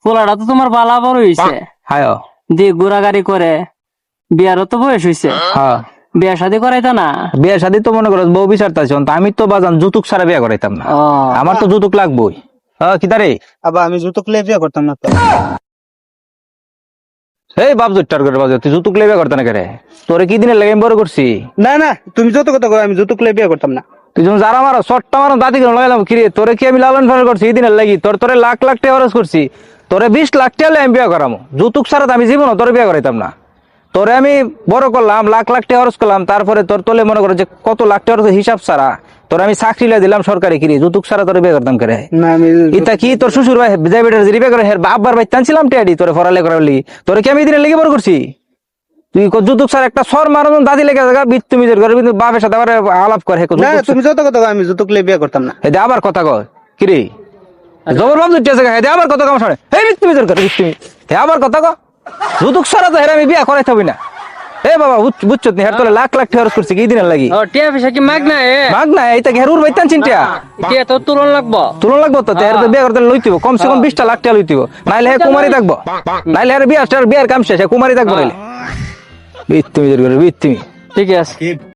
পোলাটা তো তোমার বালা বড় হইছে, হায় দিয়ে ঘোরাগাড়ি করে, বিয়ারও তো বয়স হইছে, হ্যাঁ বিয়া শাদী করাইতা না? বিয়ে শাদী তো মনে করো বউ বিচারতাছি, আমি তো বাজান যৌতুক ছাড়া বিয়ে করাইতাম না, ও আমার তো যৌতুক লাগবেই। কিতারে আবার আমি যৌতুক লে বিয়ে করতাম না তো। এই বাপ জোট্টার করে বাজে, তুই যৌতুক লেবে করতে না কেরে? তোরে কি দিনের লাগে আমি বড় করছি? না না, তুমি যত কথা কো, আমি যৌতুক লে বিয়ে করতাম না। তুই যখন যারা মারো চট্টা মারো দাঁতি করে লাগালাম, কিরে তোরে কি আমি লালন পালন করছি এই দিনের লাগি? তোরে লাখ লাখ টাকা খরচ করছি, তোরে 20 লাখ টাকা আমি বিয়ে করামো, যৌতুক ছাড়া তো আমি জীবনও তোরে বিয়ে করাইতাম না। তোরে আমি বড় করলাম, লাখ লাখ টাকা খরচ করলাম, তারপরে তোর তোলে মনে করো যে কত লাখ টাকা হিসাব ছাড়া তোর আমি চাকরি লাই দিলাম সরকারি, কিরে যৌতুক ছাড়া তোরে বিয়ে করতাম কেরে? না আমি ইতা কি তোর শ্বশুর ভাই যাই বেটার যে বিয়ে করে হের বাপবার ভাই টানছিলাম টেডি তোরে ফরালে করার লাগি? তোরে কি আমি এই দিনের লেগে বড় করছি? তুই যৌতুক ছাড়া একটা সর মারন দাদি লেগে জায়গা বিত্তুমিজের ঘরে কিন্তু বাপের সাথে আবার আলাপ করে না, তুমি যত কথা কো, আমি যৌতুক লে বিয়ে করতাম না। হেদে আবার কথা কয় কিরে জবর বাপ দুইটা জায়গা হেদে আবার কথা কম শুনে হে বিত্তুমিজের ঘরে বিত্তুমি হে আবার কথা কয় যৌতুক ছাড়া তো হের আমি বিয়ে করাইতে হবি না। এ বাবা বুঝছত নি হের তোলে লাখ লাখ টাকা খরচ করছি কি দিনের লাগি? ও টিয়া পয়সা কি মাগ না? মাগ না এইটা ঘেরুর বাইতান চিন্তা টিয়া তো তুলন লাগবো। তুলন লাগবো তো হের তো বিয়ে করতে লইতিব কমসে কম 20 লাখ টাকা লইতিব, নাইলে হে কুমারী থাকবো, নাইলে হের বিয়ার কাম শেষ হে কুমারী থাকবো, নাইলে বিত্তুমিজের ঘরে বিত্তুমি। ঠিক আছে।